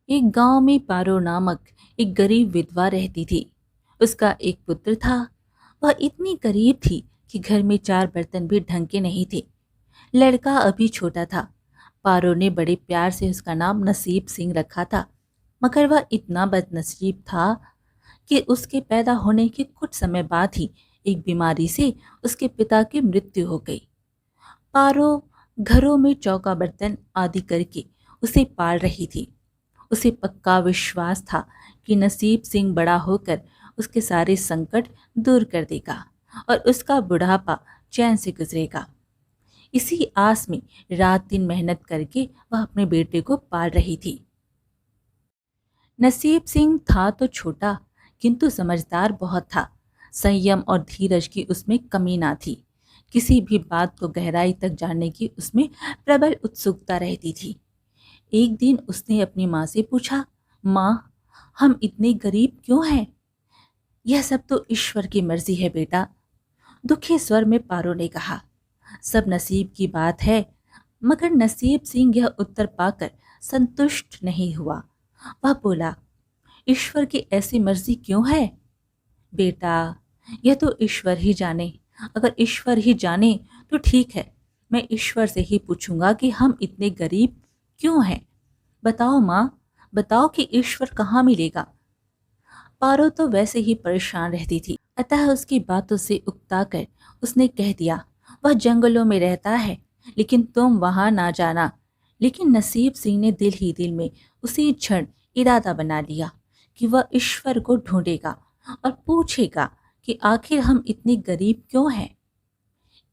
एक गांव में पारो नामक एक गरीब विधवा रहती थी। उसका एक पुत्र था। वह इतनी गरीब थी कि घर में चार बर्तन भी ढंग के नहीं थे। लड़का अभी छोटा था। पारो ने बड़े प्यार से उसका नाम नसीब सिंह रखा था। मगर वह इतना बदनसीब था कि उसके पैदा होने के कुछ समय बाद ही एक बीमारी से उसके पिता की मृत्यु हो गई। पारो घरों में चौका बर्तन आदि करके उसे पाल रही थी। उसे पक्का विश्वास था कि नसीब सिंह बड़ा होकर उसके सारे संकट दूर कर देगा और उसका बुढ़ापा चैन से गुजरेगा। इसी आस में रात दिन मेहनत करके वह अपने बेटे को पाल रही थी। नसीब सिंह था तो छोटा, किंतु समझदार बहुत था। संयम और धीरज की उसमें कमी ना थी। किसी भी बात को गहराई तक जानने की उसमें प्रबल उत्सुकता रहती थी। एक दिन उसने अपनी माँ से पूछा, माँ, हम इतने गरीब क्यों हैं? यह सब तो ईश्वर की मर्जी है बेटा, दुखी स्वर में पारो ने कहा। सब नसीब की बात है। मगर नसीब सिंह यह उत्तर पाकर संतुष्ट नहीं हुआ। वह बोला, ईश्वर की ऐसी मर्जी क्यों है? बेटा, यह तो ईश्वर ही जाने। अगर ईश्वर ही जाने तो ठीक है। मैं ईश्वर से ही पूछूंगा कि हम इतने गरीब क्यों हैं। बताओ माँ, बताओ कि ईश्वर कहाँ मिलेगा। पारो तो वैसे ही परेशान रहती थी, अतः उसकी बातों से उकता कर उसने कह दिया, वह जंगलों में रहता है, लेकिन तुम वहां ना जाना। लेकिन नसीब सिंह ने दिल ही दिल में उसी क्षण इरादा बना लिया कि वह ईश्वर को ढूंढेगा और पूछेगा कि आखिर हम इतने गरीब क्यों हैं।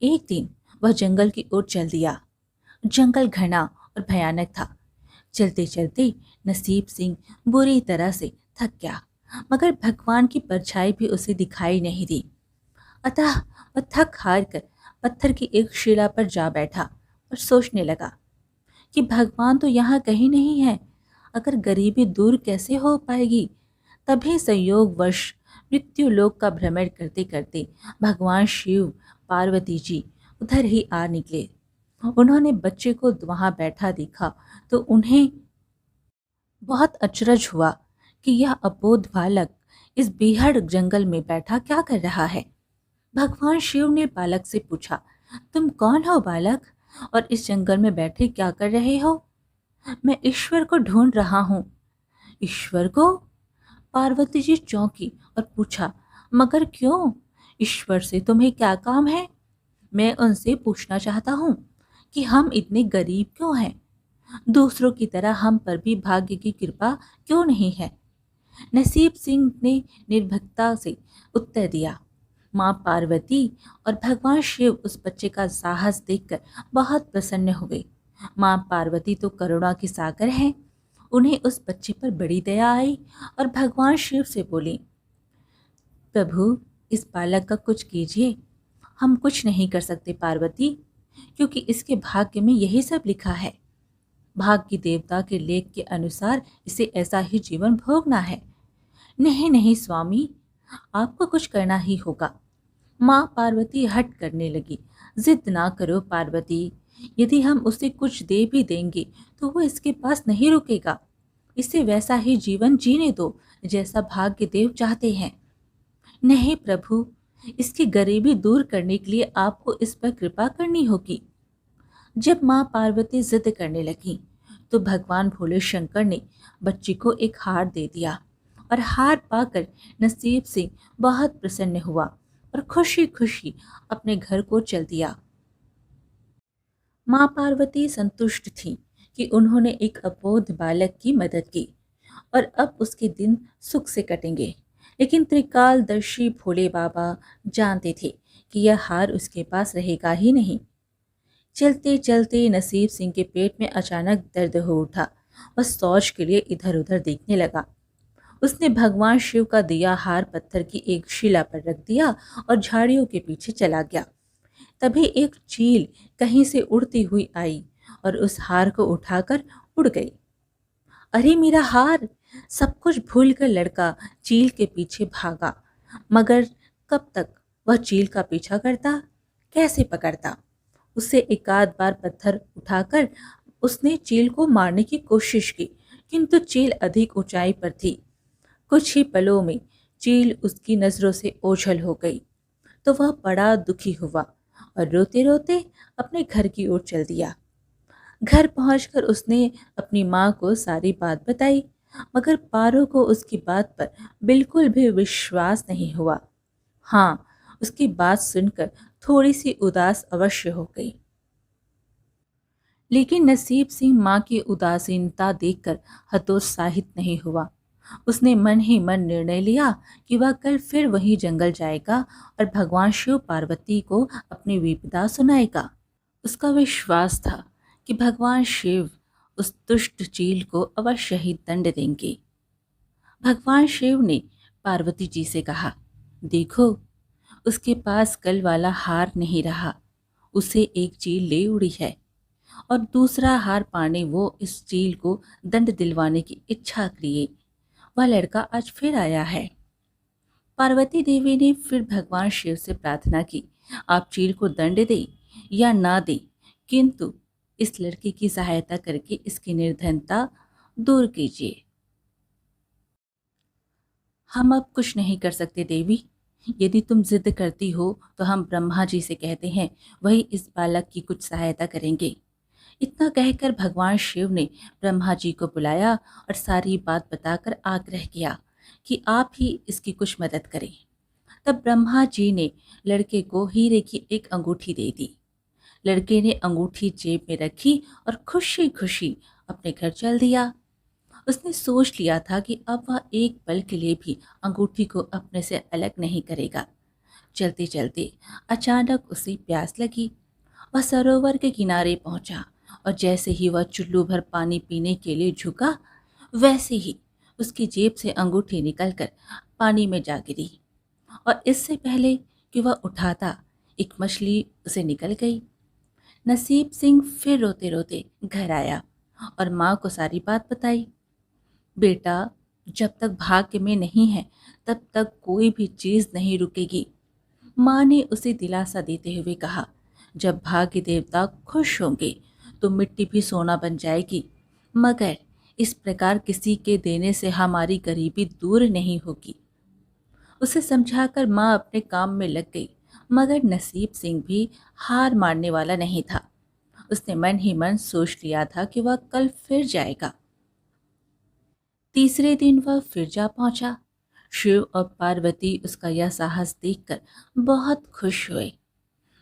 एक दिन वह जंगल की ओर चल दिया। जंगल घना और भयानक था। चलते चलते नसीब सिंह बुरी तरह से थक गया, मगर भगवान की परछाई भी उसे दिखाई नहीं दी। अतः वह थक हार कर पत्थर की एक शिला पर जा बैठा और सोचने लगा कि भगवान तो यहाँ कहीं नहीं है। अगर गरीबी दूर कैसे हो पाएगी? तभी संयोगवश मृत्यु लोक का भ्रमण करते करते भगवान शिव पार्वती जी उधर ही आ निकले। उन्होंने बच्चे को वहां बैठा देखा तो उन्हें बहुत अचरज हुआ कि यह अबोध बालक इस बीहड़ जंगल में बैठा क्या कर रहा है। भगवान शिव ने बालक से पूछा, तुम कौन हो बालक, और इस जंगल में बैठे क्या कर रहे हो? मैं ईश्वर को ढूंढ रहा हूँ। ईश्वर को? पार्वती जी चौंकी और पूछा, मगर क्यों? ईश्वर से तुम्हें क्या काम है? मैं उनसे पूछना चाहता हूँ कि हम इतने गरीब क्यों हैं? दूसरों की तरह हम पर भी भाग्य की कृपा क्यों नहीं है? नसीब सिंह ने निर्भीकता से उत्तर दिया। माँ पार्वती और भगवान शिव उस बच्चे का साहस देखकर बहुत प्रसन्न हुए। माँ पार्वती तो करुणा की सागर हैं। उन्हें उस बच्चे पर बड़ी दया आई और भगवान शिव से बोली, प्रभु, इस बालक का कुछ कीजिए। हम कुछ नहीं कर सकते पार्वती, क्योंकि इसके भाग्य में यही सब लिखा है। भाग्य देवता के लेख के अनुसार इसे ऐसा ही जीवन भोगना है। नहीं नहीं स्वामी, आपको कुछ करना ही होगा। माँ पार्वती हट करने लगी। जिद ना करो पार्वती, यदि हम उसे कुछ दे भी देंगे तो वो इसके पास नहीं रुकेगा। इसे वैसा ही जीवन जीने दो जैसा भाग्य देव चाहते हैं। नहीं प्रभु, इसकी गरीबी दूर करने के लिए आपको इस पर कृपा करनी होगी। जब माँ पार्वती जिद करने लगी तो भगवान भोले शंकर ने बच्ची को एक हार दे दिया और हार पाकर नसीब सिंह बहुत प्रसन्न हुआ और खुशी खुशी अपने घर को चल दिया। माँ पार्वती संतुष्ट थी कि उन्होंने एक अबोध बालक की मदद की और अब उसके दिन सुख से कटेंगे। लेकिन त्रिकालदर्शी भोले बाबा जानते थे कि यह हार उसके पास रहेगा ही नहीं। चलते चलते नसीब सिंह के पेट में अचानक दर्द हो उठा। वह शौच के लिए इधर उधर देखने लगा। उसने भगवान शिव का दिया हार पत्थर की एक शिला पर रख दिया और झाड़ियों के पीछे चला गया। तभी एक चील कहीं से उड़ती हुई आई और उस हार को उठाकर उड़ गई। अरे मेरा हार! सब कुछ भूलकर लड़का चील के पीछे भागा। मगर कब तक वह चील का पीछा करता, कैसे पकड़ता? उसे एकाध बार पत्थर उठाकर उसने चील को मारने की कोशिश की, किंतु चील अधिक ऊंचाई पर थी। कुछ ही पलों में चील उसकी नजरों से ओझल हो गई तो वह बड़ा दुखी हुआ और रोते रोते अपने घर की ओर चल दिया। घर पहुंचकर उसने अपनी माँ को सारी बात बताई, मगर पारो को उसकी बात पर बिल्कुल भी विश्वास नहीं हुआ। हाँ, उसकी बात सुनकर थोड़ी सी उदास अवश्य हो गई, लेकिन नसीब सिंह माँ की उदासीनता देखकर हतोत्साहित नहीं हुआ। उसने मन ही मन निर्णय लिया कि वह कल फिर वही जंगल जाएगा और भगवान शिव पार्वती को अपनी विपदा सुनाएगा। उसका विश्वास था कि भगवान शिव उस दुष्ट चील को अवश्य ही दंड देंगे। भगवान शिव ने पार्वती जी से कहा, देखो, उसके पास कल वाला हार नहीं रहा, उसे एक चील ले उड़ी है और दूसरा हार पाने वो इस चील को दंड दिलवाने की इच्छा लिए वह लड़का आज फिर आया है। पार्वती देवी ने फिर भगवान शिव से प्रार्थना की, आप चील को दंड दे या ना दे, किंतु इस लड़के की सहायता करके इसकी निर्धनता दूर कीजिए। हम अब कुछ नहीं कर सकते देवी। यदि तुम जिद करती हो तो हम ब्रह्मा जी से कहते हैं, वही इस बालक की कुछ सहायता करेंगे। इतना कहकर भगवान शिव ने ब्रह्मा जी को बुलाया और सारी बात बताकर आग्रह किया कि आप ही इसकी कुछ मदद करें। तब ब्रह्मा जी ने लड़के को हीरे की एक अंगूठी दे दी। लड़के ने अंगूठी जेब में रखी और खुशी खुशी अपने घर चल दिया। उसने सोच लिया था कि अब वह एक पल के लिए भी अंगूठी को अपने से अलग नहीं करेगा। चलते चलते अचानक उसे प्यास लगी। वह सरोवर के किनारे पहुंचा और जैसे ही वह चुल्लू भर पानी पीने के लिए झुका, वैसे ही उसकी जेब से अंगूठी निकलकर पानी में जा गिरी और इससे पहले कि वह उठाता, एक मछली उसे निकल गई। नसीब सिंह फिर रोते रोते घर आया और माँ को सारी बात बताई। बेटा, जब तक भाग्य में नहीं है तब तक कोई भी चीज नहीं रुकेगी। माँ ने उसे दिलासा देते हुए कहा, जब भाग्य देवता खुश होंगे तो मिट्टी भी सोना बन जाएगी, मगर इस प्रकार किसी के देने से हमारी गरीबी दूर नहीं होगी। उसे समझाकर माँ अपने काम में लग गई, मगर नसीब सिंह भी हार मानने वाला नहीं था। उसने मन ही मन सोच लिया था कि वह कल फिर जाएगा। तीसरे दिन वह फिर जा पहुंचा। शिव और पार्वती उसका यह साहस देखकर बहुत खुश हुए।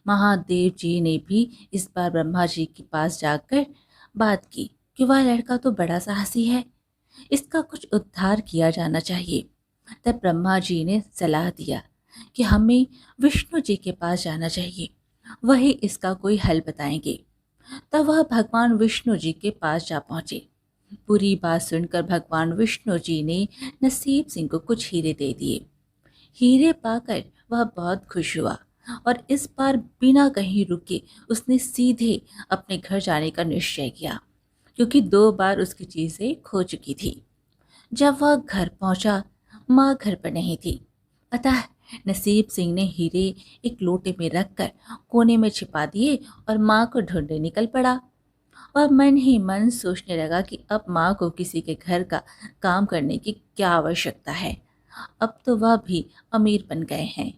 महादेव जी ने भी इस बार ब्रह्मा जी के पास जाकर बात की कि वह लड़का तो बड़ा साहसी है, इसका कुछ उद्धार किया जाना चाहिए। तब ब्रह्मा जी ने सलाह दिया कि हमें विष्णु जी के पास जाना चाहिए, वही इसका कोई हल बताएंगे। तब वह भगवान विष्णु जी के पास जा पहुंचे। पूरी बात सुनकर भगवान विष्णु जी ने नसीब सिंह को कुछ हीरे दे दिए। हीरे पाकर वह बहुत खुश हुआ और इस बार बिना कहीं रुके उसने सीधे अपने घर जाने का निश्चय किया, क्योंकि 2 बार उसकी चीजें खो चुकी थी। जब वह घर पहुंचा, माँ घर पर नहीं थी। अतः नसीब सिंह ने हीरे एक लोटे में रखकर कोने में छिपा दिए और माँ को ढूंढने निकल पड़ा। वह मन ही मन सोचने लगा कि अब माँ को किसी के घर का काम करने की क्या आवश्यकता है, अब तो वह भी अमीर बन गए हैं।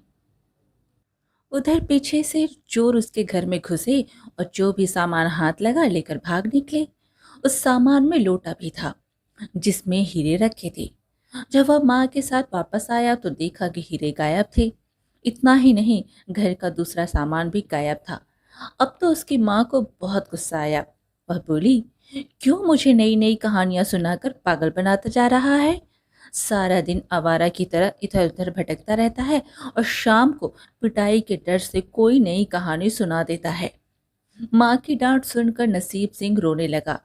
उधर पीछे से चोर उसके घर में घुसे और जो भी सामान हाथ लगा लेकर भाग निकले। उस सामान में लोटा भी था जिसमें हीरे रखे थे। जब वह माँ के साथ वापस आया तो देखा कि हीरे गायब थे। इतना ही नहीं, घर का दूसरा सामान भी गायब था। अब तो उसकी माँ को बहुत गुस्सा आया। वह बोली, क्यों मुझे नई नई कहानियां सुनाकर पागल बनाता जा रहा है? सारा दिन आवारा की तरह इधर उधर भटकता रहता है और शाम को पिटाई के डर से कोई नई कहानी सुना देता है। माँ की डांट सुनकर नसीब सिंह रोने लगा।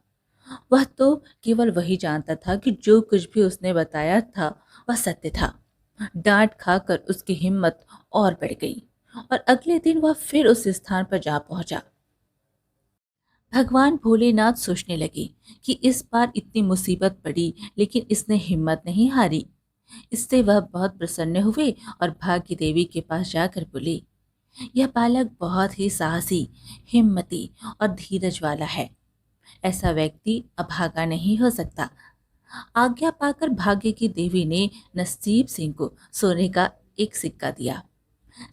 वह तो केवल वही जानता था कि जो कुछ भी उसने बताया था वह सत्य था। डांट खाकर उसकी हिम्मत और बढ़ गई और अगले दिन वह फिर उस स्थान पर जा पहुंचा। भगवान भोलेनाथ सोचने लगे कि इस बार इतनी मुसीबत पड़ी लेकिन इसने हिम्मत नहीं हारी। इससे वह बहुत प्रसन्न हुए और भाग्य देवी के पास जाकर बोले, यह बालक बहुत ही साहसी, हिम्मती और धीरज वाला है। ऐसा व्यक्ति अभागा नहीं हो सकता। आज्ञा पाकर भाग्य की देवी ने नसीब सिंह को सोने का एक सिक्का दिया।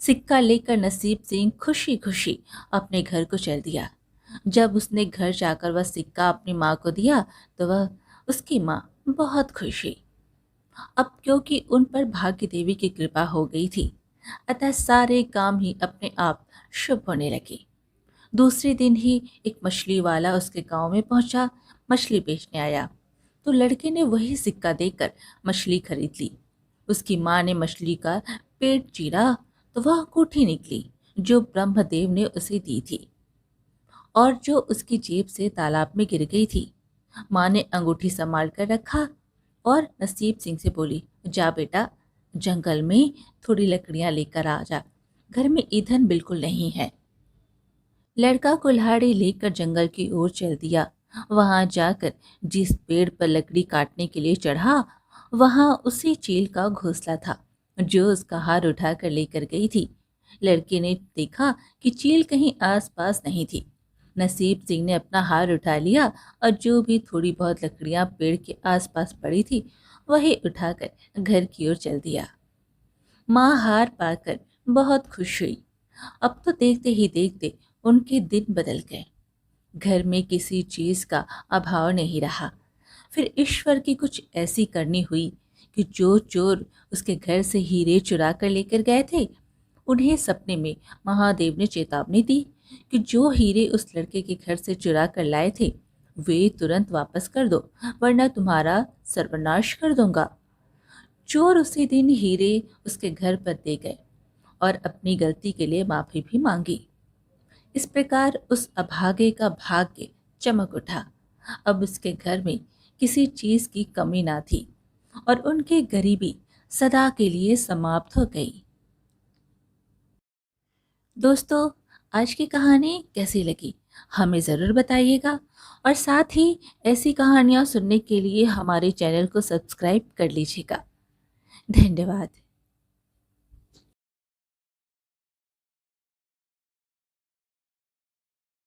सिक्का लेकर नसीब सिंह खुशी खुशी अपने घर को चल दिया। जब उसने घर जाकर वह सिक्का अपनी माँ को दिया तो वह उसकी माँ बहुत खुश हुई। अब क्योंकि उन पर भाग्य देवी की कृपा हो गई थी, अतः सारे काम ही अपने आप शुभ होने लगे। दूसरे दिन ही एक मछली वाला उसके गांव में पहुंचा, मछली बेचने आया तो लड़के ने वही सिक्का देकर मछली खरीद ली। उसकी माँ ने मछली का पेट चीरा तो वह अंगूठी निकली जो ब्रह्मदेव ने उसे दी थी और जो उसकी जेब से तालाब में गिर गई थी। माँ ने अंगूठी संभाल कर रखा और नसीब सिंह से बोली, जा बेटा, जंगल में थोड़ी लकड़ियां लेकर आ जा, घर में ईंधन बिल्कुल नहीं है। लड़का कुल्हाड़ी लेकर जंगल की ओर चल दिया। वहां जाकर जिस पेड़ पर लकड़ी काटने के लिए चढ़ा, वहां उसी चील का घोंसला था जो उसका हार उठाकर लेकर गई थी। लड़के ने देखा कि चील कहीं आसपास नहीं थी। नसीब सिंह ने अपना हार उठा लिया और जो भी थोड़ी बहुत लकड़ियां पेड़ के आसपास पड़ी थी वही उठाकर घर की ओर चल दिया। माँ हार पाकर बहुत खुश हुई। अब तो देखते ही देखते उनके दिन बदल गए। घर में किसी चीज का अभाव नहीं रहा। फिर ईश्वर की कुछ ऐसी करनी हुई कि जो चोर उसके घर से हीरे चुरा कर लेकर गए थे, उन्हें सपने में महादेव ने चेतावनी दी कि जो हीरे उस लड़के के घर से चुरा कर लाए थे वे तुरंत वापस कर दो, वरना तुम्हारा सर्वनाश कर दूंगा। चोर उसी दिन हीरे उसके घर पर दे गए और अपनी गलती के लिए माफी भी मांगी। इस प्रकार उस अभागे का भाग्य चमक उठा। अब उसके घर में किसी चीज की कमी ना थी और उनकी गरीबी सदा के लिए समाप्त हो गई। दोस्तों, आज की कहानी कैसी लगी हमें ज़रूर बताइएगा और साथ ही ऐसी कहानियाँ सुनने के लिए हमारे चैनल को सब्सक्राइब कर लीजिएगा। धन्यवाद।